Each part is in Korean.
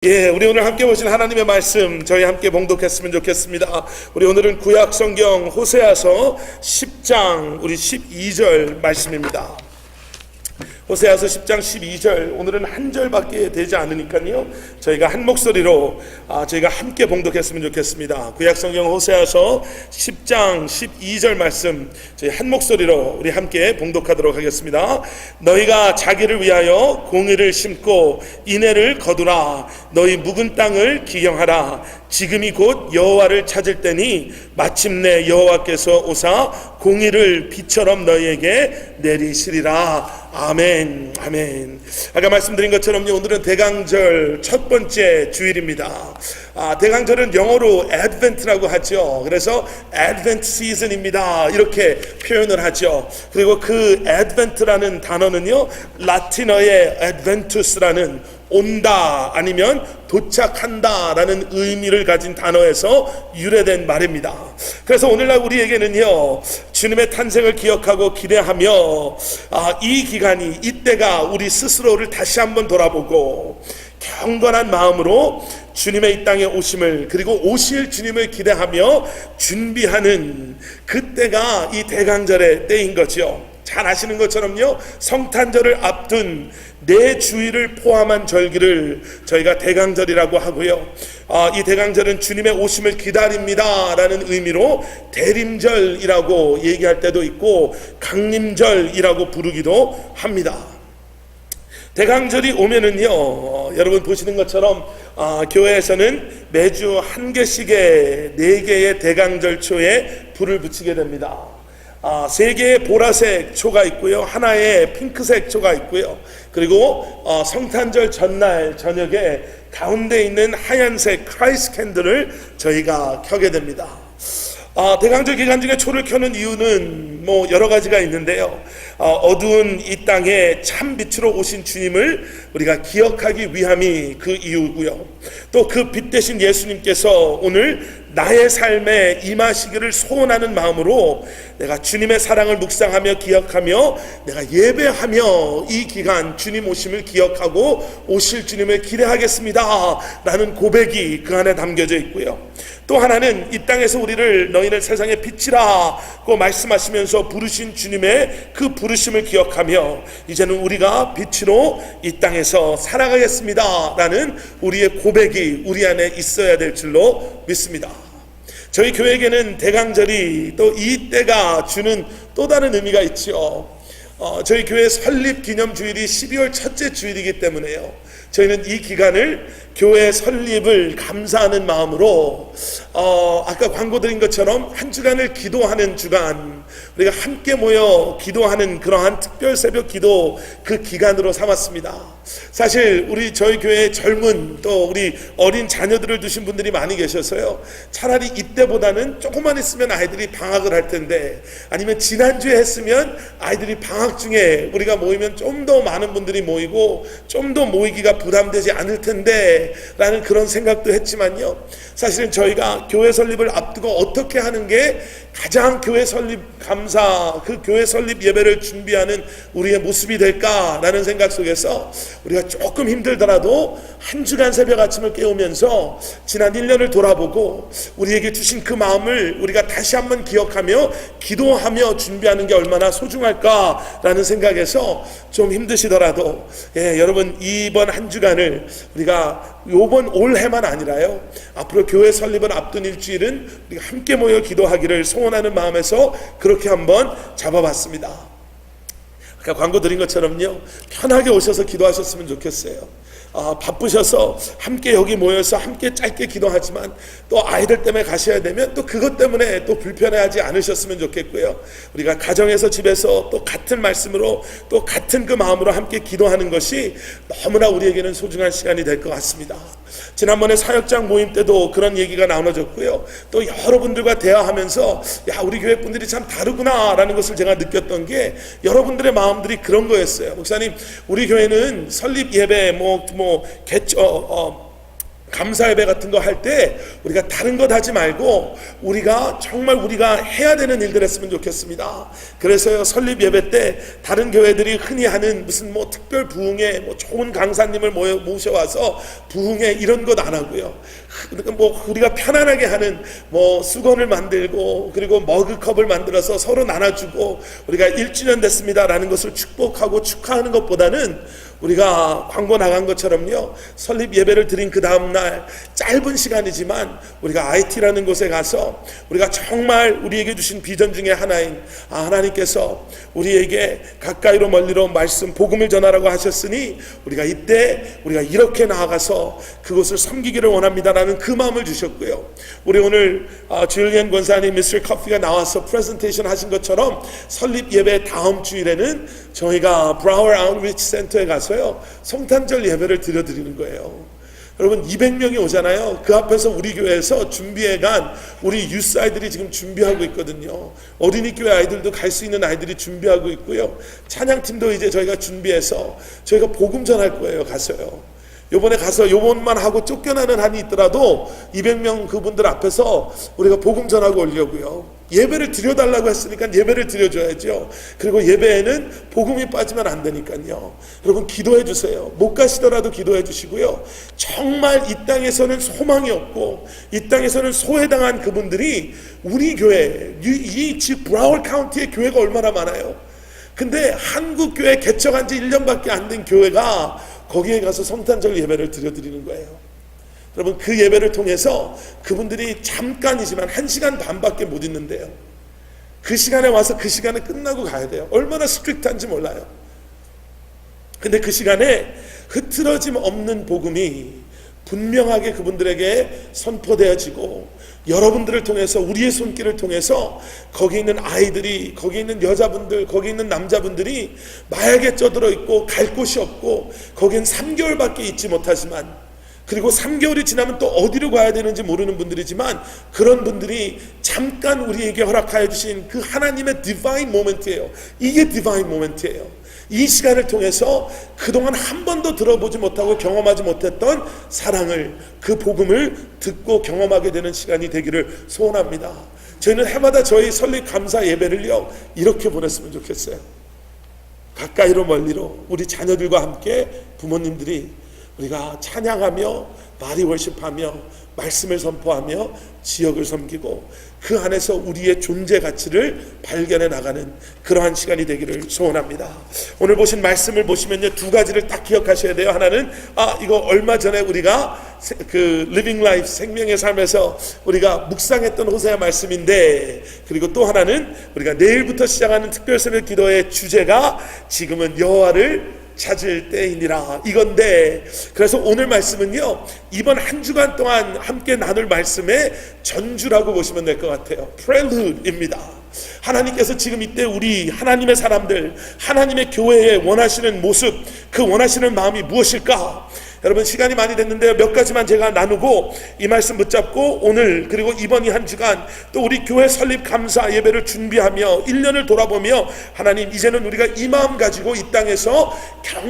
우리 오늘 함께 보신 하나님의 말씀 저희 함께 봉독했으면 좋겠습니다. 우리 오늘은 구약 성경 호세아서 10장 우리 12절 말씀입니다. 호세아서 10장 12절 오늘은 한 절밖에 되지 않으니까요 저희가 한 목소리로 저희가 함께 봉독했으면 좋겠습니다. 구약 성경 호세아서 10장 12절 말씀 저희 한 목소리로 우리 함께 봉독하도록 하겠습니다. 너희가 자기를 위하여 공의를 심고 인애를 거두라. 너희 묵은 땅을 기경하라. 지금이 곧 여호와를 찾을 때니 마침내 여호와께서 오사 공의를 비처럼 너희에게 내리시리라. 아멘. 아멘. 아까 말씀드린 것처럼요 오늘은 대강절 첫 번째 주일입니다. 대강절은 영어로 Advent라고 하죠. 그래서 Advent Season입니다 이렇게 표현을 하죠. 그리고 그 Advent라는 단어는요 라틴어의 Adventus라는 온다 아니면 도착한다 라는 의미를 가진 단어에서 유래된 말입니다. 그래서 오늘날 우리에게는요 주님의 탄생을 기억하고 기대하며 이 기간이 이때가 우리 스스로를 다시 한번 돌아보고 경건한 마음으로 주님의 이 땅에 오심을 그리고 오실 주님을 기대하며 준비하는 그때가 이 대강절의 때인 거죠. 잘 아시는 것처럼요 성탄절을 앞둔 네 주일을 포함한 절기를 저희가 대강절이라고 하고요 이 대강절은 주님의 오심을 기다립니다 라는 의미로 대림절이라고 얘기할 때도 있고 강림절이라고 부르기도 합니다. 대강절이 오면은요 여러분 보시는 것처럼 교회에서는 매주 한 개씩의 4개의 대강절초에 불을 붙이게 됩니다. 3개의 보라색 초가 있고요 하나의 핑크색 초가 있고요 그리고 성탄절 전날 저녁에 가운데 있는 하얀색 크라이스트 캔들을 저희가 켜게 됩니다. 대강절 기간 중에 초를 켜는 이유는 여러 가지가 있는데요 어두운 이 땅에 참 빛으로 오신 주님을 우리가 기억하기 위함이 그 이유고요 또 그 빛 대신 예수님께서 오늘 나의 삶에 임하시기를 소원하는 마음으로 내가 주님의 사랑을 묵상하며 기억하며 내가 예배하며 이 기간 주님 오심을 기억하고 오실 주님을 기대하겠습니다 라는 고백이 그 안에 담겨져 있고요 또 하나는 이 땅에서 우리를 너희는 세상의 빛이라고 말씀하시면서 부르신 주님의 그 부르심을 기억하며 이제는 우리가 빛으로 이 땅에서 살아가겠습니다 라는 우리의 고백이 우리 안에 있어야 될 줄로 믿습니다. 저희 교회에게는 대강절이 또 이 때가 주는 또 다른 의미가 있죠. 저희 교회 설립 기념 주일이 12월 첫째 주일이기 때문에요 저희는 이 기간을 교회 설립을 감사하는 마음으로 아까 광고 드린 것처럼 한 주간을 기도하는 주간 우리가 함께 모여 기도하는 그러한 특별 새벽 기도 그 기간으로 삼았습니다. 사실 저희 교회에 젊은 또 우리 어린 자녀들을 두신 분들이 많이 계셔서요 차라리 이때보다는 조금만 있으면 아이들이 방학을 할 텐데 아니면 지난주에 했으면 아이들이 방학 중에 우리가 모이면 좀 더 많은 분들이 모이고 좀 더 모이기가 부담되지 않을 텐데 라는 그런 생각도 했지만요 사실은 저희가 교회 설립을 앞두고 어떻게 하는 게 가장 교회 설립 감사 그 교회 설립 예배를 준비하는 우리의 모습이 될까라는 생각 속에서 우리가 조금 힘들더라도 한 주간 새벽 아침을 깨우면서 지난 1년을 돌아보고 우리에게 주신 그 마음을 우리가 다시 한번 기억하며 기도하며 준비하는 게 얼마나 소중할까라는 생각에서 좀 힘드시더라도 여러분 이번 한 주간을 우리가 요번 올해만 아니라요 앞으로 교회 설립을 앞둔 일주일은 우리가 함께 모여 기도하기를 소원하는 마음에서 그렇게 한번 잡아봤습니다. 아까 광고 드린 것처럼요 편하게 오셔서 기도하셨으면 좋겠어요. 바쁘셔서 함께 여기 모여서 함께 짧게 기도하지만 또 아이들 때문에 가셔야 되면 또 그것 때문에 또 불편해하지 않으셨으면 좋겠고요 우리가 가정에서 집에서 또 같은 말씀으로 또 같은 그 마음으로 함께 기도하는 것이 너무나 우리에게는 소중한 시간이 될 것 같습니다. 지난번에 사역장 모임 때도 그런 얘기가 나눠졌고요 또 여러분들과 대화하면서 우리 교회 분들이 참 다르구나 라는 것을 제가 느꼈던 게 여러분들의 마음들이 그런 거였어요. 목사님 우리 교회는 설립 예배 감사 예배 같은 거 할 때 우리가 다른 것 하지 말고 우리가 정말 우리가 해야 되는 일들 했으면 좋겠습니다. 그래서요, 설립 예배 때 다른 교회들이 흔히 하는 무슨 뭐 특별 부흥회, 뭐 좋은 강사님을 모셔와서 부흥회 이런 것 안 하고요. 뭐 우리가 편안하게 하는 뭐 수건을 만들고 그리고 머그컵을 만들어서 서로 나눠주고 우리가 1주년 됐습니다라는 것을 축복하고 축하하는 것보다는 우리가 광고 나간 것처럼요, 설립 예배를 드린 그 다음날 짧은 시간이지만 우리가 IT라는 곳에 가서 우리가 정말 우리에게 주신 비전 중에 하나인 하나님께서 우리에게 가까이로 멀리로 말씀 복음을 전하라고 하셨으니 우리가 이때 우리가 이렇게 나아가서 그곳을 섬기기를 원합니다라는 그 마음을 주셨고요. 우리 오늘 줄리안 권사님 미스터 커피가 나와서 프레젠테이션 하신 것처럼 설립 예배 다음 주일에는 저희가 브라워 아웃리치 센터에 가서요, 성탄절 예배를 드려드리는 거예요. 여러분 200명이 오잖아요. 그 앞에서 우리 교회에서 준비해간 우리 유스 아이들이 지금 준비하고 있거든요. 어린이 교회 아이들도 갈 수 있는 아이들이 준비하고 있고요. 찬양팀도 이제 저희가 준비해서 저희가 복음 전할 거예요. 가서요. 요번에 가서 요번만 하고 쫓겨나는 한이 있더라도 200명 그분들 앞에서 우리가 복음 전하고 오려고요. 예배를 드려달라고 했으니까 예배를 드려줘야죠. 그리고 예배에는 복음이 빠지면 안 되니까요. 여러분 기도해 주세요. 못 가시더라도 기도해 주시고요. 정말 이 땅에서는 소망이 없고 이 땅에서는 소외당한 그분들이 우리 교회, 이 집 브라워 카운티의 교회가 얼마나 많아요. 근데 한국 교회 개척한 지 1년밖에 안 된 교회가 거기에 가서 성탄절 예배를 드려드리는 거예요. 여러분 그 예배를 통해서 그분들이 잠깐이지만 1시간 반밖에 못 있는데요, 그 시간에 와서 그 시간에 끝나고 가야 돼요. 얼마나 스트릭트한지 몰라요. 근데 그 시간에 흐트러짐 없는 복음이 분명하게 그분들에게 선포되어지고 여러분들을 통해서 우리의 손길을 통해서 거기 있는 아이들이, 거기 있는 여자분들, 거기 있는 남자분들이 마약에 쪄들어 있고 갈 곳이 없고 거긴 3개월밖에 있지 못하지만, 그리고 3개월이 지나면 또 어디로 가야 되는지 모르는 분들이지만 그런 분들이 잠깐 우리에게 허락하여 주신 그 하나님의 디바인 모멘트예요. 이게 디바인 모멘트예요. 이 시간을 통해서 그동안 한 번도 들어보지 못하고 경험하지 못했던 사랑을, 그 복음을 듣고 경험하게 되는 시간이 되기를 소원합니다. 저희는 해마다 저희 설립 감사 예배를요 이렇게 보냈으면 좋겠어요. 가까이로 멀리로 우리 자녀들과 함께 부모님들이 우리가 찬양하며 마리 월십하며 말씀을 선포하며 지역을 섬기고 그 안에서 우리의 존재 가치를 발견해 나가는 그러한 시간이 되기를 소원합니다. 오늘 보신 말씀을 보시면요, 두 가지를 딱 기억하셔야 돼요. 하나는 이거 얼마 전에 우리가 그 리빙 라이프 생명의 삶에서 우리가 묵상했던 호세아 말씀인데, 그리고 또 하나는 우리가 내일부터 시작하는 특별 새벽 기도의 주제가 지금은 여호와를 찾을 때이니라 이건데, 그래서 오늘 말씀은요 이번 한 주간 동안 함께 나눌 말씀의 전주라고 보시면 될 것 같아요. 프렐루드입니다. 하나님께서 지금 이때 우리 하나님의 사람들, 하나님의 교회에 원하시는 모습, 그 원하시는 마음이 무엇일까? 여러분 시간이 많이 됐는데요, 몇 가지만 제가 나누고 이 말씀 붙잡고 오늘 그리고 이번 이 한 주간 또 우리 교회 설립 감사 예배를 준비하며 1년을 돌아보며 하나님 이제는 우리가 이 마음 가지고 이 땅에서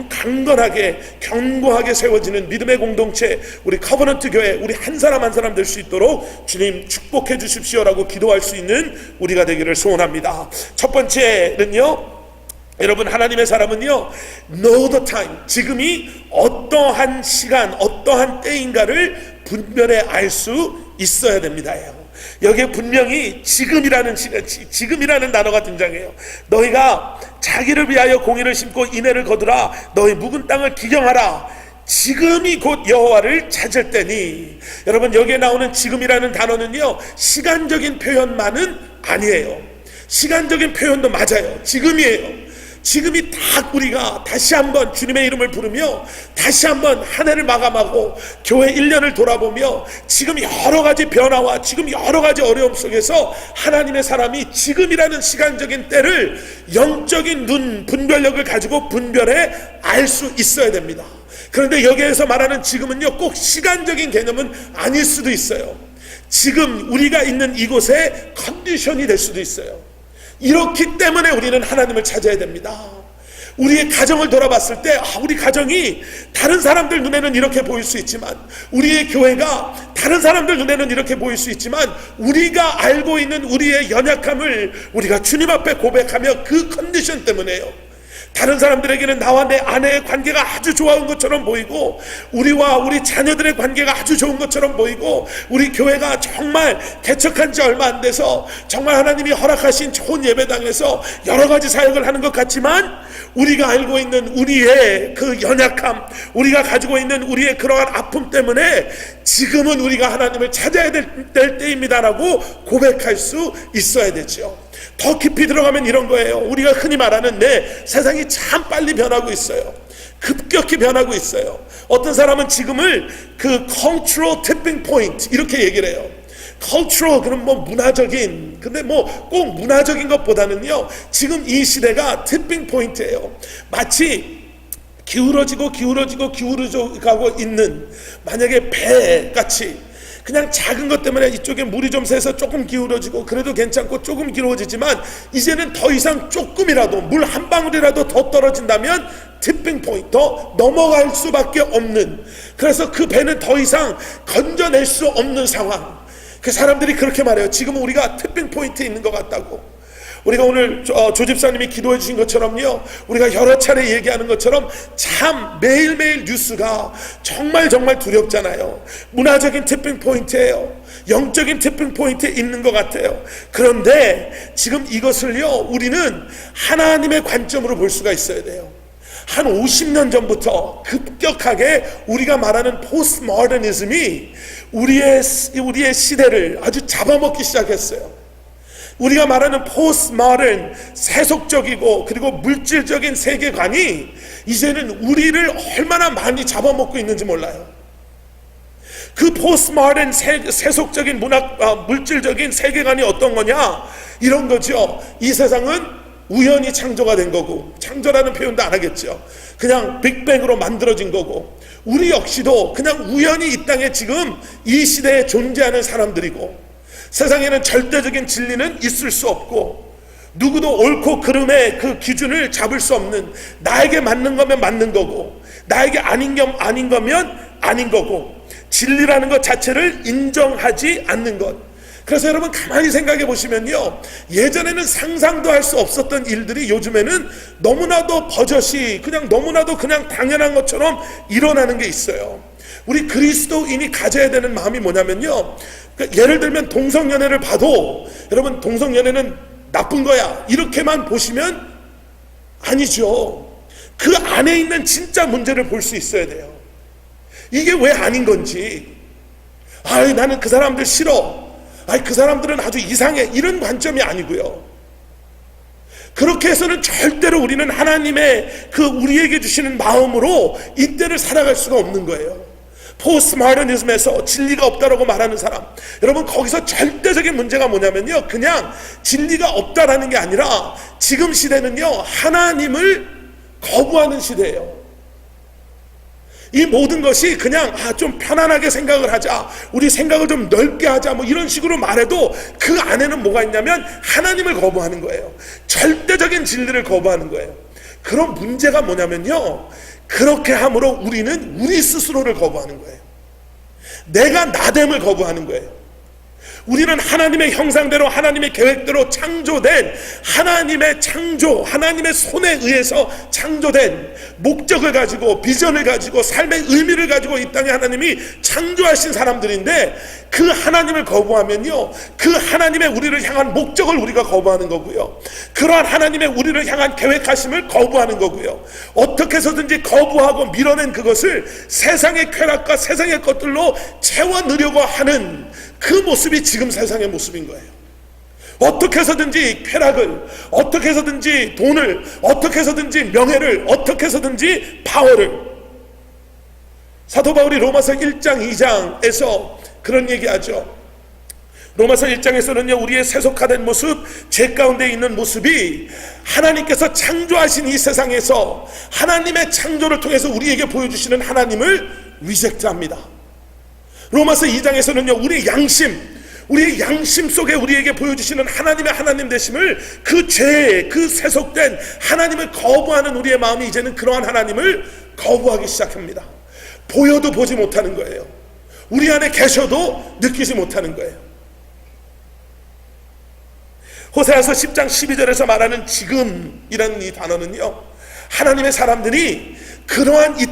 강건하게 견고하게 세워지는 믿음의 공동체, 우리 커버넌트 교회, 우리 한 사람 한 사람 될 수 있도록 주님 축복해 주십시오라고 기도할 수 있는 우리가 되기를 소원합니다. 첫 번째는요, 여러분 하나님의 사람은요 know the time, 지금이 어떠한 시간 어떠한 때인가를 분별해 알 수 있어야 됩니다. 여기에 분명히 지금이라는 단어가 등장해요. 너희가 자기를 위하여 공의를 심고 인애를 거두라, 너희 묵은 땅을 기경하라, 지금이 곧 여호와를 찾을 때니. 여러분 여기에 나오는 지금이라는 단어는요 시간적인 표현만은 아니에요. 시간적인 표현도 맞아요. 지금이에요. 지금이 딱 우리가 다시 한번 주님의 이름을 부르며 다시 한번 한 해를 마감하고 교회 1년을 돌아보며 지금 여러 가지 변화와 지금 여러 가지 어려움 속에서 하나님의 사람이 지금이라는 시간적인 때를 영적인 눈, 분별력을 가지고 분별해 알 수 있어야 됩니다. 그런데 여기에서 말하는 지금은요 꼭 시간적인 개념은 아닐 수도 있어요. 지금 우리가 있는 이곳의 컨디션이 될 수도 있어요. 이렇기 때문에 우리는 하나님을 찾아야 됩니다. 우리의 가정을 돌아봤을 때 우리 가정이 다른 사람들 눈에는 이렇게 보일 수 있지만, 우리의 교회가 다른 사람들 눈에는 이렇게 보일 수 있지만, 우리가 알고 있는 우리의 연약함을 우리가 주님 앞에 고백하며 그 컨디션 때문에요. 다른 사람들에게는 나와 내 아내의 관계가 아주 좋은 것처럼 보이고, 우리와 우리 자녀들의 관계가 아주 좋은 것처럼 보이고, 우리 교회가 정말 개척한 지 얼마 안 돼서 정말 하나님이 허락하신 좋은 예배당에서 여러 가지 사역을 하는 것 같지만, 우리가 알고 있는 우리의 그 연약함, 우리가 가지고 있는 우리의 그러한 아픔 때문에 지금은 우리가 하나님을 찾아야 될 때입니다라고 고백할 수 있어야 되죠. 더 깊이 들어가면 이런 거예요. 우리가 흔히 말하는 세상이 참 빨리 변하고 있어요. 급격히 변하고 있어요. 어떤 사람은 지금을 그 cultural tipping point 이렇게 얘기를 해요. cultural, 그럼 문화적인, 근데 꼭 문화적인 것보다는요, 지금 이 시대가 tipping point예요. 마치 기울어지고 가고 있는, 만약에 배같이 그냥 작은 것 때문에 이쪽에 물이 좀 새서 조금 기울어지고 그래도 괜찮고 조금 길어지지만, 이제는 더 이상 조금이라도 물 한 방울이라도 더 떨어진다면 티핑 포인트, 더 넘어갈 수밖에 없는, 그래서 그 배는 더 이상 건져낼 수 없는 상황. 그 사람들이 그렇게 말해요. 지금 우리가 티핑 포인트에 있는 것 같다고. 우리가 오늘 조 집사님이 기도해 주신 것처럼요, 우리가 여러 차례 얘기하는 것처럼 참 매일매일 뉴스가 정말 두렵잖아요. 문화적인 티핑 포인트예요. 영적인 티핑 포인트에 있는 것 같아요. 그런데 지금 이것을요, 우리는 하나님의 관점으로 볼 수가 있어야 돼요. 한 50년 전부터 급격하게 우리가 말하는 포스트 모더니즘이 우리의 시대를 아주 잡아먹기 시작했어요. 우리가 말하는 포스트 모던, 세속적이고 그리고 물질적인 세계관이 이제는 우리를 얼마나 많이 잡아먹고 있는지 몰라요. 그 포스트 모던 세속적인 물질적인 세계관이 어떤 거냐, 이런 거죠. 이 세상은 우연히 창조가 된 거고, 창조라는 표현도 안 하겠죠. 그냥 빅뱅으로 만들어진 거고, 우리 역시도 그냥 우연히 이 땅에 지금 이 시대에 존재하는 사람들이고, 세상에는 절대적인 진리는 있을 수 없고, 누구도 옳고 그름의 그 기준을 잡을 수 없는, 나에게 맞는 거면 맞는 거고, 나에게 아닌 거면 아닌 거고, 진리라는 것 자체를 인정하지 않는 것. 그래서 여러분 가만히 생각해 보시면요, 예전에는 상상도 할 수 없었던 일들이 요즘에는 너무나도 버젓이 너무나도 당연한 것처럼 일어나는 게 있어요. 우리 그리스도인이 가져야 되는 마음이 뭐냐면요, 예를 들면 동성연애를 봐도, 여러분 동성연애는 나쁜 거야 이렇게만 보시면 아니죠. 그 안에 있는 진짜 문제를 볼 수 있어야 돼요. 이게 왜 아닌 건지, 나는 그 사람들 싫어, 그 사람들은 아주 이상해, 이런 관점이 아니고요. 그렇게 해서는 절대로 우리는 하나님의 그 우리에게 주시는 마음으로 이때를 살아갈 수가 없는 거예요. 포스트 모더니즘에서 진리가 없다라고 말하는 사람, 여러분 거기서 절대적인 문제가 뭐냐면요, 그냥 진리가 없다라는 게 아니라 지금 시대는요, 하나님을 거부하는 시대예요. 이 모든 것이 그냥 좀 편안하게 생각을 하자, 우리 생각을 좀 넓게 하자, 이런 식으로 말해도 그 안에는 뭐가 있냐면 하나님을 거부하는 거예요. 절대적인 진리를 거부하는 거예요. 그런 문제가 뭐냐면요, 그렇게 함으로 우리는 우리 스스로를 거부하는 거예요. 내가 나됨을 거부하는 거예요. 우리는 하나님의 형상대로, 하나님의 계획대로 창조된, 하나님의 창조, 하나님의 손에 의해서 창조된 목적을 가지고, 비전을 가지고, 삶의 의미를 가지고 이 땅에 하나님이 창조하신 사람들인데, 그 하나님을 거부하면요, 그 하나님의 우리를 향한 목적을 우리가 거부하는 거고요, 그러한 하나님의 우리를 향한 계획하심을 거부하는 거고요, 어떻게 해서든지 거부하고 밀어낸 그것을 세상의 쾌락과 세상의 것들로 채워 넣으려고 하는 그 모습이 지금 세상의 모습인 거예요. 어떻게 해서든지 쾌락을, 어떻게 해서든지 돈을, 어떻게 해서든지 명예를, 어떻게 해서든지 파워를. 사도 바울이 로마서 1장 2장에서 그런 얘기하죠. 로마서 1장에서는요, 우리의 세속화된 모습, 죄 가운데 있는 모습이 하나님께서 창조하신 이 세상에서 하나님의 창조를 통해서 우리에게 보여주시는 하나님을 리젝트합니다. 로마서 2장에서는요, 우리의 양심, 우리의 양심 속에 우리에게 보여주시는 하나님의 하나님 되심을, 그 죄에 그 세속된 하나님을 거부하는 우리의 마음이 이제는 그러한 하나님을 거부하기 시작합니다. 보여도 보지 못하는 거예요. 우리 안에 계셔도 느끼지 못하는 거예요. 호세아서 10장 12절에서 말하는 지금이라는 이 단어는요, 하나님의 사람들이 그러한 이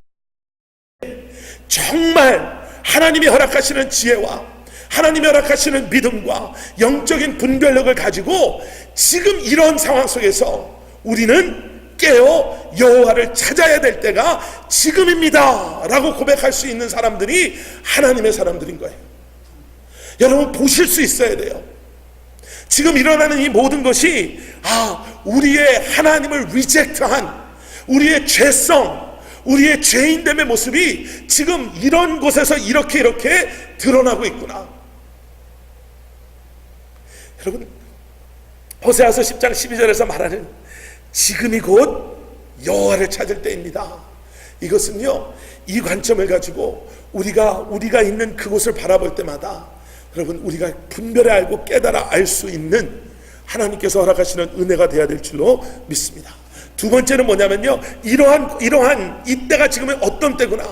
정말 하나님이 허락하시는 지혜와 하나님이 허락하시는 믿음과 영적인 분별력을 가지고 지금 이런 상황 속에서 우리는 깨어 여호와를 찾아야 될 때가 지금입니다 라고 고백할 수 있는 사람들이 하나님의 사람들인 거예요. 여러분, 보실 수 있어야 돼요. 지금 일어나는 이 모든 것이 우리의 하나님을 리젝트한 우리의 죄성, 우리의 죄인됨의 모습이 지금 이런 곳에서 이렇게 드러나고 있구나. 여러분, 호세아서 10장 12절에서 말하는 지금이 곧 여호와를 찾을 때입니다. 이것은요, 이 관점을 가지고 우리가 있는 그곳을 바라볼 때마다 여러분, 우리가 분별해 알고 깨달아 알 수 있는 하나님께서 허락하시는 은혜가 되어야 될 줄로 믿습니다. 두 번째는 뭐냐면요, 이러한 이때가 지금의 어떤 때구나,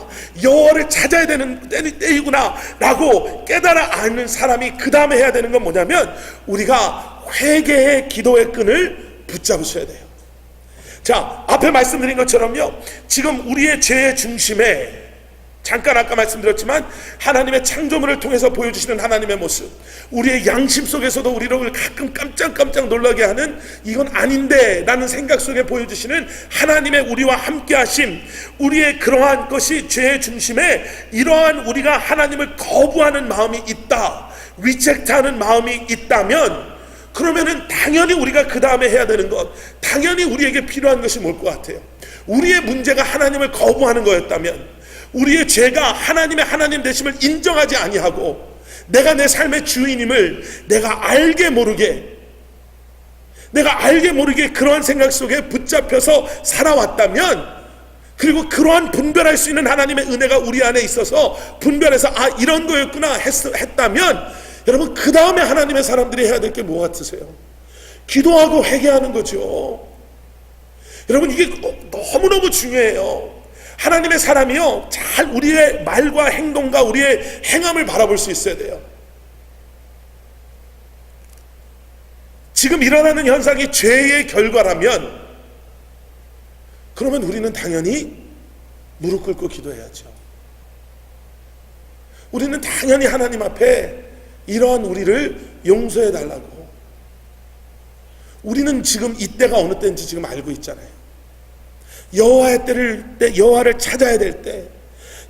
여호와를 찾아야 되는 때이구나 라고 깨달아 아는 사람이 그 다음에 해야 되는 건 뭐냐면, 우리가 회개의 기도의 끈을 붙잡으셔야 돼요. 자, 앞에 말씀드린 것처럼요, 지금 우리의 죄의 중심에, 잠깐 아까 말씀드렸지만 하나님의 창조물을 통해서 보여주시는 하나님의 모습, 우리의 양심 속에서도 우리를 가끔 깜짝깜짝 놀라게 하는 이건 아닌데 라는 생각 속에 보여주시는 하나님의 우리와 함께 하심, 우리의 그러한 것이 죄의 중심에 이러한 우리가 하나님을 거부하는 마음이 있다, 리젝트하는 마음이 있다면, 그러면은 당연히 우리가 그 다음에 해야 되는 것, 당연히 우리에게 필요한 것이 뭘 것 같아요? 우리의 문제가 하나님을 거부하는 거였다면, 우리의 죄가 하나님의 하나님 되심을 인정하지 아니하고 내가 내 삶의 주인임을 내가 알게 모르게 그러한 생각 속에 붙잡혀서 살아왔다면, 그리고 그러한 분별할 수 있는 하나님의 은혜가 우리 안에 있어서 분별해서 이런 거였구나 했다면, 여러분, 그 다음에 하나님의 사람들이 해야 될 게 뭐 같으세요? 기도하고 회개하는 거죠. 여러분, 이게 너무너무 중요해요. 하나님의 사람이요, 잘 우리의 말과 행동과 우리의 행함을 바라볼 수 있어야 돼요. 지금 일어나는 현상이 죄의 결과라면, 그러면 우리는 당연히 무릎 꿇고 기도해야죠. 우리는 당연히 하나님 앞에 이러한 우리를 용서해 달라고, 우리는 지금 이때가 어느 때인지 지금 알고 있잖아요. 여호와를 찾아야 될 때,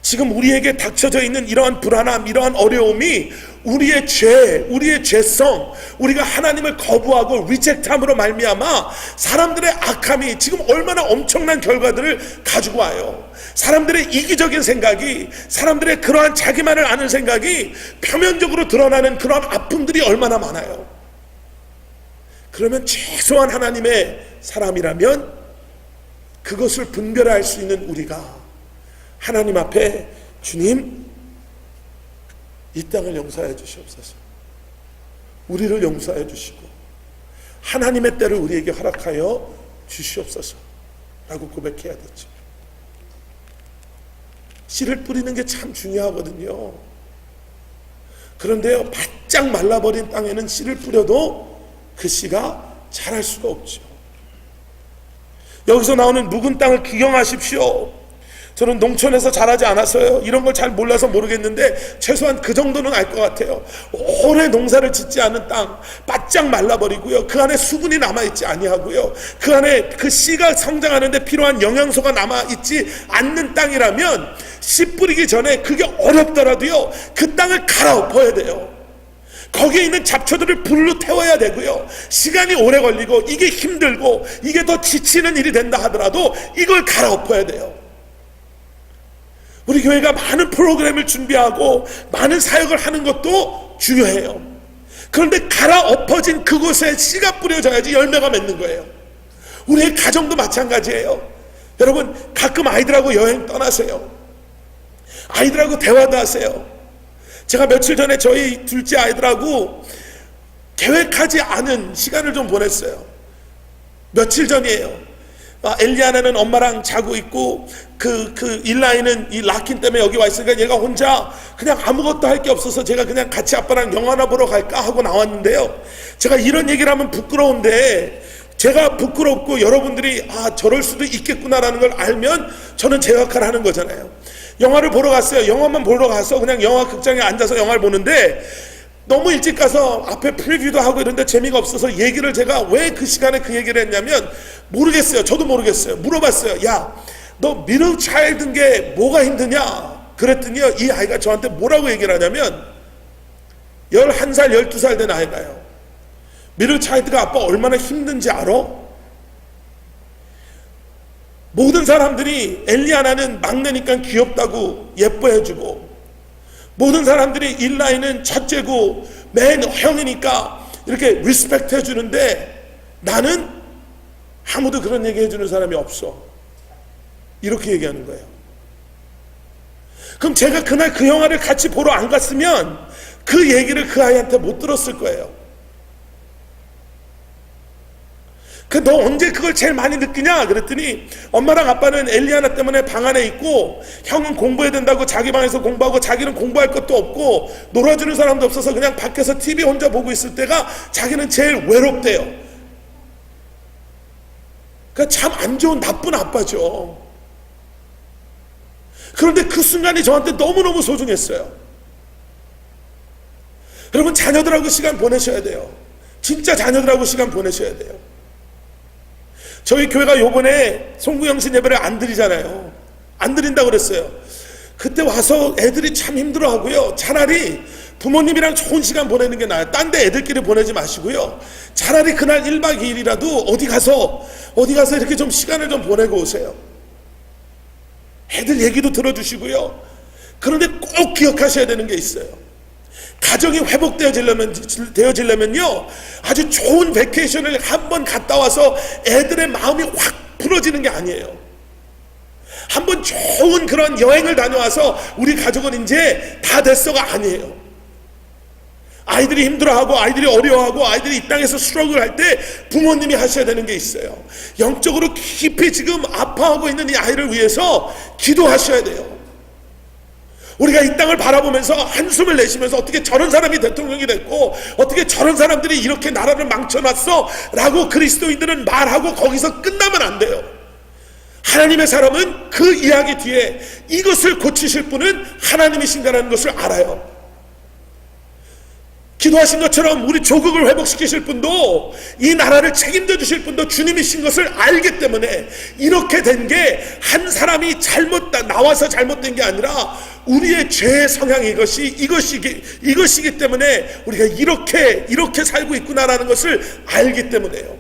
지금 우리에게 닥쳐져 있는 이러한 불안함, 이러한 어려움이 우리의 죄, 우리의 죄성, 우리가 하나님을 거부하고 리젝트함으로 말미암아 사람들의 악함이 지금 얼마나 엄청난 결과들을 가지고 와요. 사람들의 이기적인 생각이, 사람들의 그러한 자기만을 아는 생각이 표면적으로 드러나는 그러한 아픔들이 얼마나 많아요. 그러면 최소한 하나님의 사람이라면 그것을 분별할 수 있는 우리가 하나님 앞에, 주님, 이 땅을 용서해 주시옵소서, 우리를 용서해 주시고 하나님의 때를 우리에게 허락하여 주시옵소서 라고 고백해야 되죠. 씨를 뿌리는 게 참 중요하거든요. 그런데요, 바짝 말라버린 땅에는 씨를 뿌려도 그 씨가 자랄 수가 없죠. 여기서 나오는 묵은 땅을 기경하십시오. 저는 농촌에서 자라지 않았어요. 이런 걸 잘 몰라서 모르겠는데 최소한 그 정도는 알 것 같아요. 오래 농사를 짓지 않은 땅, 바짝 말라버리고요, 그 안에 수분이 남아있지 아니하고요, 그 안에 그 씨가 성장하는데 필요한 영양소가 남아있지 않는 땅이라면 씨 뿌리기 전에 그게 어렵더라도요, 그 땅을 갈아엎어야 돼요. 거기에 있는 잡초들을 불로 태워야 되고요, 시간이 오래 걸리고 이게 힘들고 이게 더 지치는 일이 된다 하더라도 이걸 갈아엎어야 돼요. 우리 교회가 많은 프로그램을 준비하고 많은 사역을 하는 것도 중요해요. 그런데 갈아엎어진 그곳에 씨가 뿌려져야지 열매가 맺는 거예요. 우리의 가정도 마찬가지예요. 여러분, 가끔 아이들하고 여행 떠나세요. 아이들하고 대화도 하세요. 제가 며칠 전에 저희 둘째 아이들하고 계획하지 않은 시간을 좀 보냈어요. 며칠 전이에요. 엘리아나는 엄마랑 자고 있고 일라이는 이 락킨 때문에 여기 와 있으니까 얘가 혼자 그냥 아무것도 할 게 없어서 제가 그냥 같이 아빠랑 영화나 보러 갈까 하고 나왔는데요. 제가 이런 얘기를 하면 부끄러운데, 제가 부끄럽고 여러분들이 저럴 수도 있겠구나라는 걸 알면 저는 제 역할을 하는 거잖아요. 영화를 보러 갔어요. 영화만 보러 가서 그냥 영화 극장에 앉아서 영화를 보는데, 너무 일찍 가서 앞에 프리뷰도 하고 이런데 재미가 없어서 얘기를 제가 왜 그 시간에 그 얘기를 했냐면, 모르겠어요. 저도 모르겠어요. 물어봤어요. 야, 너 미ddle child인 게 뭐가 힘드냐? 그랬더니요, 이 아이가 저한테 뭐라고 얘기를 하냐면, 11살 12살 된 아이가요, 미ddle child가 아빠 얼마나 힘든지 알아? 모든 사람들이 엘리아나는 막내니까 귀엽다고 예뻐해주고, 모든 사람들이 일라이는 첫째고 맨 형이니까 이렇게 리스펙트 해주는데, 나는 아무도 그런 얘기 해주는 사람이 없어. 이렇게 얘기하는 거예요. 그럼 제가 그날 그 영화를 같이 보러 안 갔으면 그 얘기를 그 아이한테 못 들었을 거예요. 너 언제 그걸 제일 많이 느끼냐? 그랬더니 엄마랑 아빠는 엘리아나 때문에 방 안에 있고, 형은 공부해야 된다고 자기 방에서 공부하고, 자기는 공부할 것도 없고 놀아주는 사람도 없어서 그냥 밖에서 TV 혼자 보고 있을 때가 자기는 제일 외롭대요. 그러니까 참 안 좋은 나쁜 아빠죠. 그런데 그 순간이 저한테 너무너무 소중했어요. 여러분, 자녀들하고 시간 보내셔야 돼요. 진짜 자녀들하고 시간 보내셔야 돼요. 저희 교회가 요번에 송구영신 예배를 안 드리잖아요. 안 드린다고 그랬어요. 그때 와서 애들이 참 힘들어하고요. 차라리 부모님이랑 좋은 시간 보내는 게 나아요. 딴 데 애들끼리 보내지 마시고요. 차라리 그날 1박 2일이라도 어디 가서 이렇게 좀 시간을 좀 보내고 오세요. 애들 얘기도 들어주시고요. 그런데 꼭 기억하셔야 되는 게 있어요. 가정이 회복되어지려면요, 아주 좋은 베케이션을 한번 갔다 와서 애들의 마음이 확 풀어지는 게 아니에요. 한번 좋은 그런 여행을 다녀와서 우리 가족은 이제 다 됐어가 아니에요. 아이들이 힘들어하고, 아이들이 어려워하고, 아이들이 이 땅에서 스트러글 할 때 부모님이 하셔야 되는 게 있어요. 영적으로 깊이 지금 아파하고 있는 이 아이를 위해서 기도하셔야 돼요. 우리가 이 땅을 바라보면서 한숨을 내쉬면서 어떻게 저런 사람이 대통령이 됐고, 어떻게 저런 사람들이 이렇게 나라를 망쳐놨어 라고 그리스도인들은 말하고 거기서 끝나면 안 돼요. 하나님의 사람은 그 이야기 뒤에 이것을 고치실 분은 하나님이신가라는 것을 알아요. 기도하신 것처럼 우리 조국을 회복시키실 분도, 이 나라를 책임져 주실 분도 주님이신 것을 알기 때문에, 이렇게 된 게 한 사람이 나와서 잘못된 게 아니라 우리의 죄의 성향이 이것이기 때문에 우리가 이렇게 살고 있구나라는 것을 알기 때문에요.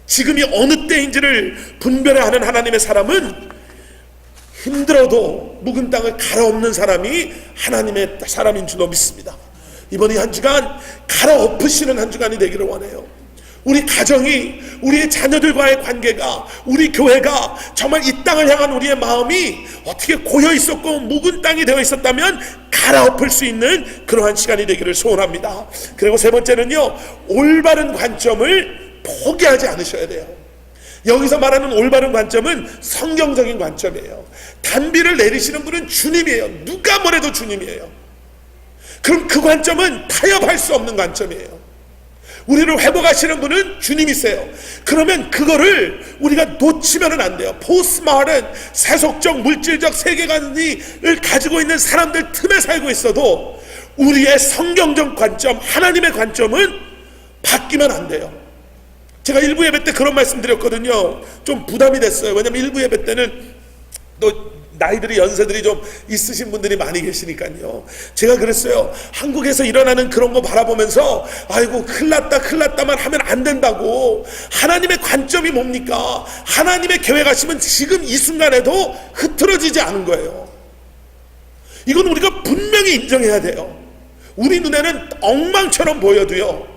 지금이 어느 때인지를 분별해 하는 하나님의 사람은 힘들어도 묵은 땅을 갈아엎는 사람이 하나님의 사람인 줄로 믿습니다. 이번 이 한 주간 갈아엎으시는 한 주간이 되기를 원해요. 우리 가정이, 우리의 자녀들과의 관계가, 우리 교회가 정말 이 땅을 향한 우리의 마음이 어떻게 고여 있었고 묵은 땅이 되어 있었다면 갈아엎을 수 있는 그러한 시간이 되기를 소원합니다. 그리고 세 번째는요, 올바른 관점을 포기하지 않으셔야 돼요. 여기서 말하는 올바른 관점은 성경적인 관점이에요. 단비를 내리시는 분은 주님이에요. 누가 뭐래도 주님이에요. 그럼 그 관점은 타협할 수 없는 관점이에요. 우리를 회복하시는 분은 주님이세요. 그러면 그거를 우리가 놓치면 안 돼요. 포스트마을은 세속적 물질적 세계관을 가지고 있는 사람들 틈에 살고 있어도 우리의 성경적 관점, 하나님의 관점은 바뀌면 안 돼요. 제가 일부 예배 때 그런 말씀 드렸거든요. 좀 부담이 됐어요. 왜냐면 일부 예배 때는 또 나이들이, 연세들이 좀 있으신 분들이 많이 계시니까요. 제가 그랬어요. 한국에서 일어나는 그런 거 바라보면서 아이고 큰일 났다만 하면 안 된다고. 하나님의 관점이 뭡니까? 하나님의 계획하시면 지금 이 순간에도 흐트러지지 않은 거예요. 이건 우리가 분명히 인정해야 돼요. 우리 눈에는 엉망처럼 보여도요,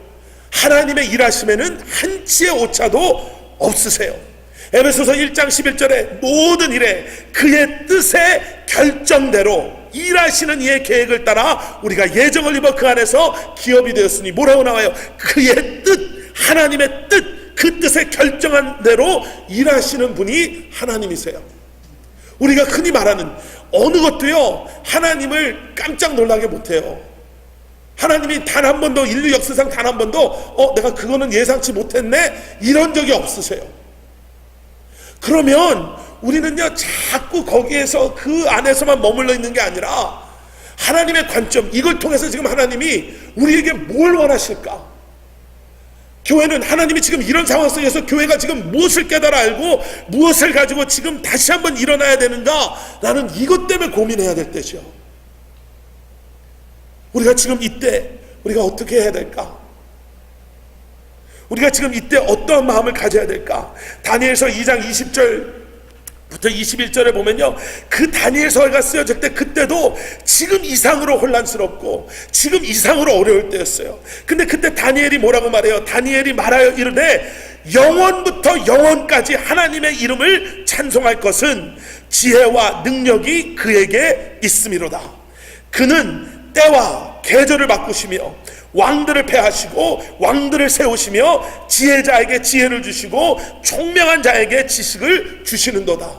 하나님의 일하심에는 한치의 오차도 없으세요. 에베소서 1장 11절에 모든 일에 그의 뜻의 결정대로 일하시는 이의 계획을 따라 우리가 예정을 입어 그 안에서 기업이 되었으니 뭐라고 나와요? 그의 뜻, 하나님의 뜻, 그 뜻에 결정한 대로 일하시는 분이 하나님이세요. 우리가 흔히 말하는 어느 것도요 하나님을 깜짝 놀라게 못해요. 하나님이 단 한 번도, 인류 역사상 단 한 번도 내가 그거는 예상치 못했네 이런 적이 없으세요. 그러면 우리는요 자꾸 거기에서 그 안에서만 머물러 있는 게 아니라 하나님의 관점, 이걸 통해서 지금 하나님이 우리에게 뭘 원하실까? 교회는 하나님이 지금 이런 상황 속에서 교회가 지금 무엇을 깨달아 알고 무엇을 가지고 지금 다시 한번 일어나야 되는가? 나는 이것 때문에 고민해야 될 때죠. 우리가 지금 이때 우리가 어떻게 해야 될까? 우리가 지금 이때 어떠한 마음을 가져야 될까? 다니엘서 2장 20절부터 21절에 보면요, 그 다니엘서가 쓰여질 때 그때도 지금 이상으로 혼란스럽고 지금 이상으로 어려울 때였어요. 근데 그때 다니엘이 뭐라고 말해요? 다니엘이 말하여 이르되 영원부터 영원까지 하나님의 이름을 찬송할 것은 지혜와 능력이 그에게 있음이로다. 그는 때와 계절을 바꾸시며 왕들을 패하시고 왕들을 세우시며 지혜자에게 지혜를 주시고 총명한 자에게 지식을 주시는도다.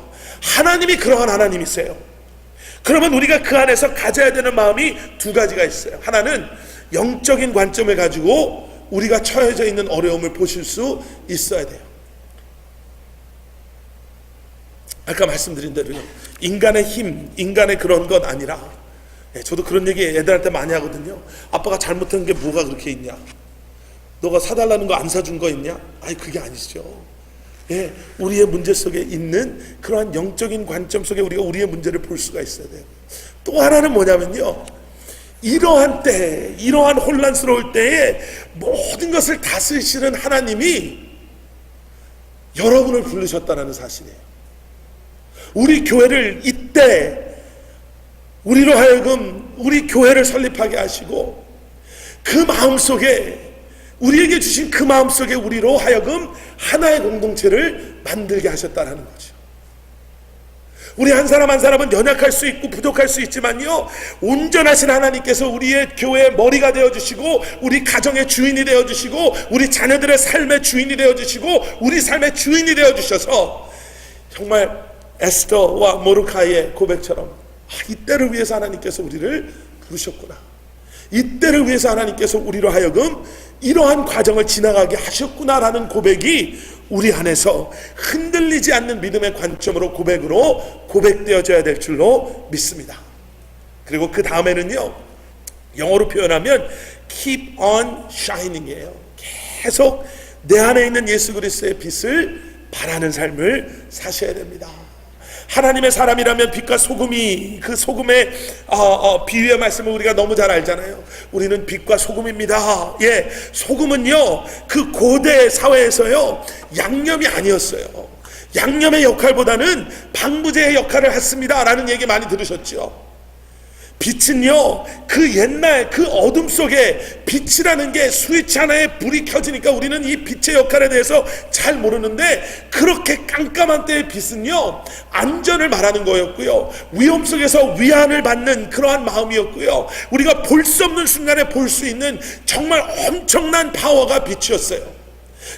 하나님이 그러한 하나님이세요. 그러면 우리가 그 안에서 가져야 되는 마음이 두 가지가 있어요. 하나는 영적인 관점을 가지고 우리가 처해져 있는 어려움을 보실 수 있어야 돼요. 아까 말씀드린 대로요, 인간의 힘, 인간의 그런 건 아니라, 저도 그런 얘기 애들한테 많이 하거든요. 아빠가 잘못한 게 뭐가 그렇게 있냐? 너가 사달라는 거 안 사준 거 있냐? 아니 그게 아니죠. 우리의 문제 속에 있는 그러한 영적인 관점 속에 우리가 우리의 문제를 볼 수가 있어야 돼요. 또 하나는 뭐냐면요, 이러한 때, 이러한 혼란스러울 때에 모든 것을 다스리시는 하나님이 여러분을 부르셨다는 사실이에요. 우리 교회를 이때 우리로 하여금 우리 교회를 설립하게 하시고 그 마음속에 우리에게 주신 그 마음속에 우리로 하여금 하나의 공동체를 만들게 하셨다는 거죠. 우리 한 사람 한 사람은 연약할 수 있고 부족할 수 있지만요, 온전하신 하나님께서 우리의 교회의 머리가 되어주시고 우리 가정의 주인이 되어주시고 우리 자녀들의 삶의 주인이 되어주시고 우리 삶의 주인이 되어주셔서 정말 에스더와 모르드카이의 고백처럼 이때를 위해서 하나님께서 우리를 부르셨구나, 이때를 위해서 하나님께서 우리로 하여금 이러한 과정을 지나가게 하셨구나라는 고백이 우리 안에서 흔들리지 않는 믿음의 관점으로 고백으로 고백되어져야 될 줄로 믿습니다. 그리고 그 다음에는요, 영어로 표현하면 keep on shining이에요. 계속 내 안에 있는 예수 그리스도의 빛을 발하는 삶을 사셔야 됩니다. 하나님의 사람이라면 빛과 소금이, 그 소금의 비유의 말씀을 우리가 너무 잘 알잖아요. 우리는 빛과 소금입니다. 소금은요 그 고대 사회에서요 양념이 아니었어요. 양념의 역할보다는 방부제의 역할을 했습니다 라는 얘기 많이 들으셨죠. 빛은요 그 옛날 그 어둠 속에 빛이라는 게 스위치 하나에 불이 켜지니까 우리는 이 빛의 역할에 대해서 잘 모르는데, 그렇게 깜깜한 때의 빛은요 안전을 말하는 거였고요, 위험 속에서 위안을 받는 그러한 마음이었고요, 우리가 볼 수 없는 순간에 볼 수 있는 정말 엄청난 파워가 빛이었어요.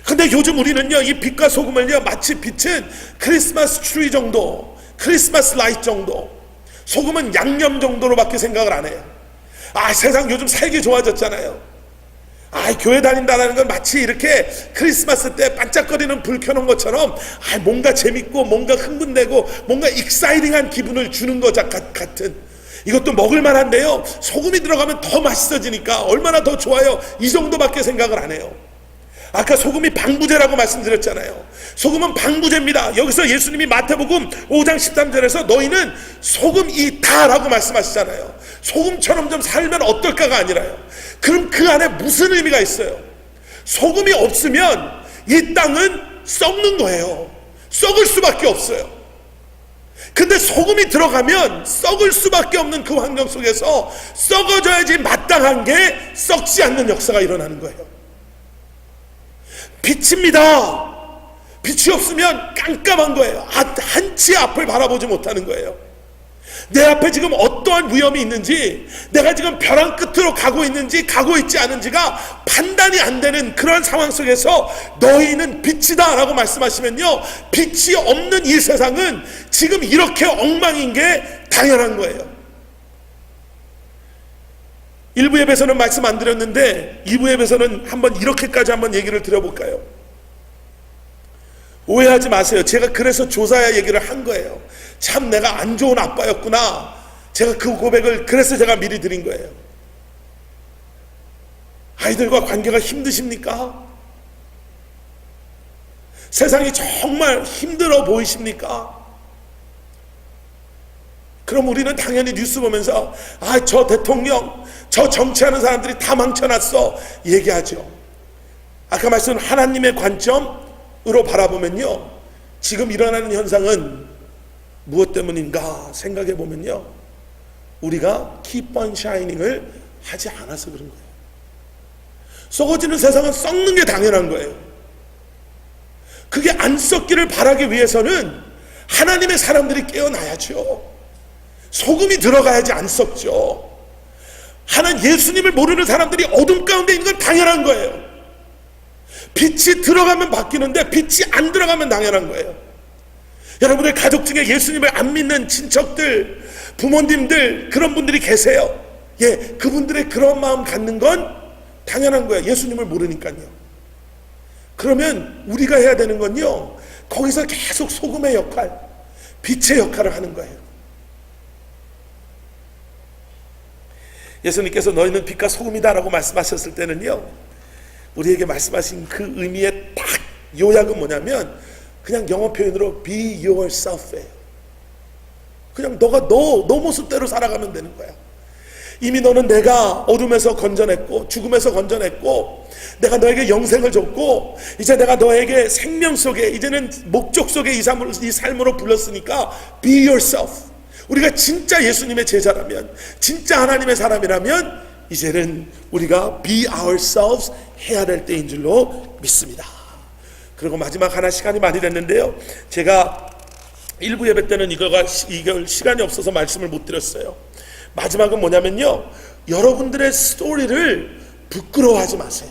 근데 요즘 우리는요 이 빛과 소금을요 마치 빛은 크리스마스 트리 정도, 크리스마스 라이트 정도, 소금은 양념 정도로밖에 생각을 안 해요. 세상 요즘 살기 좋아졌잖아요. 교회 다닌다는 건 마치 이렇게 크리스마스 때 반짝거리는 불 켜놓은 것처럼 뭔가 재밌고 뭔가 흥분되고 뭔가 익사이팅한 기분을 주는 것 같은, 이것도 먹을만한데요 소금이 들어가면 더 맛있어지니까 얼마나 더 좋아요, 이 정도밖에 생각을 안 해요. 아까 소금이 방부제라고 말씀드렸잖아요. 소금은 방부제입니다. 여기서 예수님이 마태복음 5장 13절에서 너희는 소금이다 라고 말씀하시잖아요. 소금처럼 좀 살면 어떨까가 아니라요. 그럼 그 안에 무슨 의미가 있어요? 소금이 없으면 이 땅은 썩는 거예요. 썩을 수밖에 없어요. 근데 소금이 들어가면 썩을 수밖에 없는 그 환경 속에서 썩어져야지 마땅한 게 썩지 않는 역사가 일어나는 거예요. 빛입니다. 빛이 없으면 깜깜한 거예요. 한치 앞을 바라보지 못하는 거예요. 내 앞에 지금 어떠한 위험이 있는지, 내가 지금 벼랑 끝으로 가고 있는지 가고 있지 않은지가 판단이 안 되는 그런 상황 속에서 너희는 빛이다 라고 말씀하시면요, 빛이 없는 이 세상은 지금 이렇게 엉망인 게 당연한 거예요. 1부 예배에서는 말씀 안 드렸는데 2부 예배에서는 한번 이렇게까지 한번 얘기를 드려볼까요? 오해하지 마세요. 제가 그래서 조사야 얘기를 한 거예요. 참 내가 안 좋은 아빠였구나. 제가 그 고백을 그래서 제가 미리 드린 거예요. 아이들과 관계가 힘드십니까? 세상이 정말 힘들어 보이십니까? 그럼 우리는 당연히 뉴스 보면서 저 대통령, 저 정치하는 사람들이 다 망쳐놨어 얘기하죠. 아까 말씀한 하나님의 관점으로 바라보면요, 지금 일어나는 현상은 무엇 때문인가 생각해 보면요, 우리가 keep on shining을 하지 않아서 그런 거예요. 썩어지는 세상은 썩는 게 당연한 거예요. 그게 안 썩기를 바라기 위해서는 하나님의 사람들이 깨어나야죠. 소금이 들어가야지 안 썩죠. 하나님 예수님을 모르는 사람들이 어둠 가운데 있는 건 당연한 거예요. 빛이 들어가면 바뀌는데 빛이 안 들어가면 당연한 거예요. 여러분의 가족 중에 예수님을 안 믿는 친척들, 부모님들, 그런 분들이 계세요. 예, 그분들의 그런 마음 갖는 건 당연한 거예요. 예수님을 모르니까요. 그러면 우리가 해야 되는 건요, 거기서 계속 소금의 역할, 빛의 역할을 하는 거예요. 예수님께서 너희는 빛과 소금이다 라고 말씀하셨을 때는요, 우리에게 말씀하신 그 의미의 딱 요약은 뭐냐면 그냥 영어 표현으로 be yourself예요. 그냥 너가 너 모습대로 살아가면 되는 거야. 이미 너는 내가 어둠에서 건져냈고 죽음에서 건져냈고 내가 너에게 영생을 줬고 이제 내가 너에게 생명 속에 이제는 목적 속에 이 삶으로 불렀으니까 be yourself. 우리가 진짜 예수님의 제자라면, 진짜 하나님의 사람이라면 이제는 우리가 be ourselves 해야 될 때인 줄로 믿습니다. 그리고 마지막 하나, 시간이 많이 됐는데요, 제가 1부 예배 때는 이걸 시간이 없어서 말씀을 못 드렸어요. 마지막은 뭐냐면요, 여러분들의 스토리를 부끄러워하지 마세요.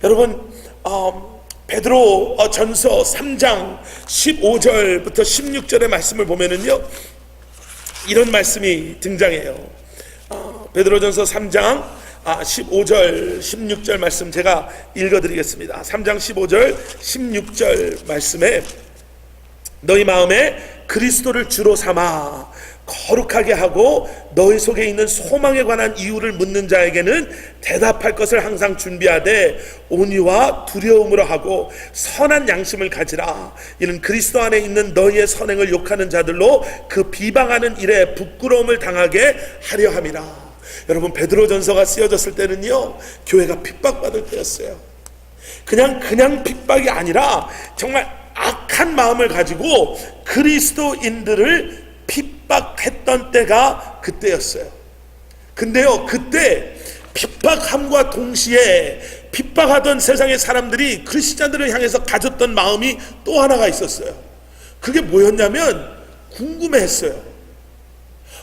여러분, 베드로 전서 3장 15절부터 16절의 말씀을 보면은요, 이런 말씀이 등장해요. 베드로 전서 3장 15절 16절 말씀 제가 읽어드리겠습니다. 3장 15절 16절 말씀에 너희 마음에 그리스도를 주로 삼아 거룩하게 하고 너희 속에 있는 소망에 관한 이유를 묻는 자에게는 대답할 것을 항상 준비하되 온유와 두려움으로 하고 선한 양심을 가지라. 이는 그리스도 안에 있는 너희의 선행을 욕하는 자들로 그 비방하는 일에 부끄러움을 당하게 하려 함이라. 여러분, 베드로전서가 쓰여졌을 때는요, 교회가 핍박받을 때였어요. 그냥 핍박이 아니라 정말 악한 마음을 가지고 그리스도인들을 핍박했던 때가 그때였어요. 근데요, 그때 핍박함과 동시에 핍박하던 세상의 사람들이 크리스찬들을 향해서 가졌던 마음이 또 하나가 있었어요. 그게 뭐였냐면 궁금해했어요.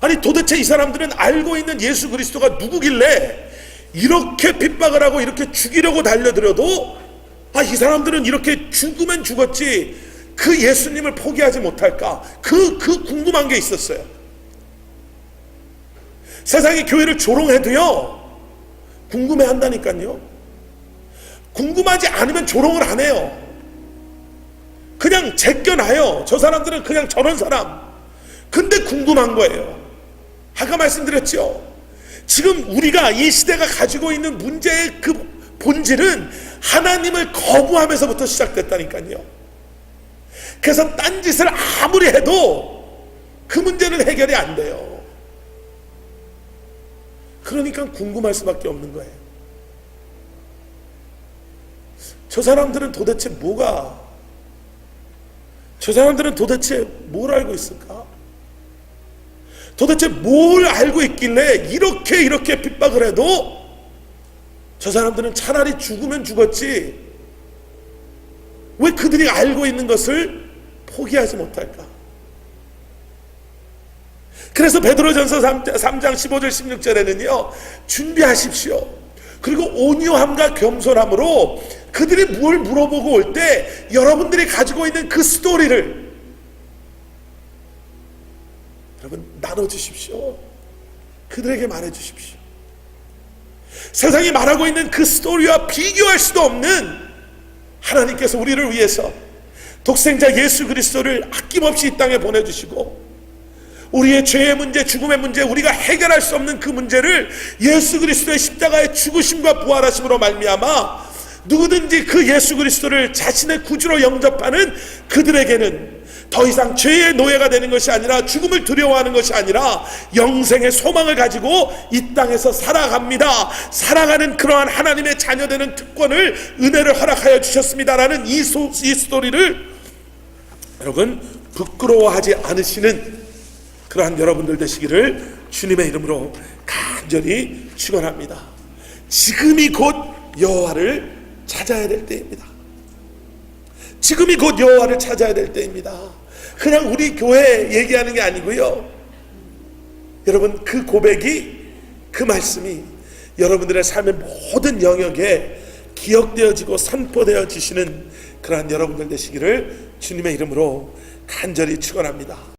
아니, 도대체 이 사람들은 알고 있는 예수 그리스도가 누구길래 이렇게 핍박을 하고 이렇게 죽이려고 달려들어도 이 사람들은 이렇게 죽으면 죽었지 그 예수님을 포기하지 못할까? 그 궁금한 게 있었어요. 세상이 교회를 조롱해도요, 궁금해 한다니까요. 궁금하지 않으면 조롱을 안 해요. 그냥 제껴놔요. 저 사람들은 그냥 저런 사람. 근데 궁금한 거예요. 아까 말씀드렸죠. 지금 우리가 이 시대가 가지고 있는 문제의 그 본질은 하나님을 거부하면서부터 시작됐다니까요. 그래서 딴짓을 아무리 해도 그 문제는 해결이 안 돼요. 그러니까 궁금할 수밖에 없는 거예요. 저 사람들은 도대체 뭘 알고 있을까? 도대체 뭘 알고 있길래 이렇게 핍박을 해도 저 사람들은 차라리 죽으면 죽었지 왜 그들이 알고 있는 것을 포기하지 못할까? 그래서 베드로전서 3장 15절 16절에는요 준비하십시오. 그리고 온유함과 겸손함으로 그들이 뭘 물어보고 올 때 여러분들이 가지고 있는 그 스토리를 여러분 나눠주십시오. 그들에게 말해주십시오. 세상이 말하고 있는 그 스토리와 비교할 수도 없는 하나님께서 우리를 위해서 독생자 예수 그리스도를 아낌없이 이 땅에 보내주시고 우리의 죄의 문제, 죽음의 문제, 우리가 해결할 수 없는 그 문제를 예수 그리스도의 십자가의 죽으심과 부활하심으로 말미암아 누구든지 그 예수 그리스도를 자신의 구주로 영접하는 그들에게는 더 이상 죄의 노예가 되는 것이 아니라 죽음을 두려워하는 것이 아니라 영생의 소망을 가지고 이 땅에서 살아갑니다. 살아가는 그러한 하나님의 자녀되는 특권을 은혜를 허락하여 주셨습니다라는 이 스토리를 여러분 부끄러워하지 않으시는 그러한 여러분들 되시기를 주님의 이름으로 간절히 축원합니다. 지금이 곧 여호와를 찾아야 될 때입니다. 지금이 곧 여호와를 찾아야 될 때입니다. 그냥 우리 교회 얘기하는 게 아니고요. 여러분 그 고백이 그 말씀이 여러분들의 삶의 모든 영역에 기억되어지고 선포되어지시는 그러한 여러분들 되시기를 주님의 이름으로 간절히 축원합니다.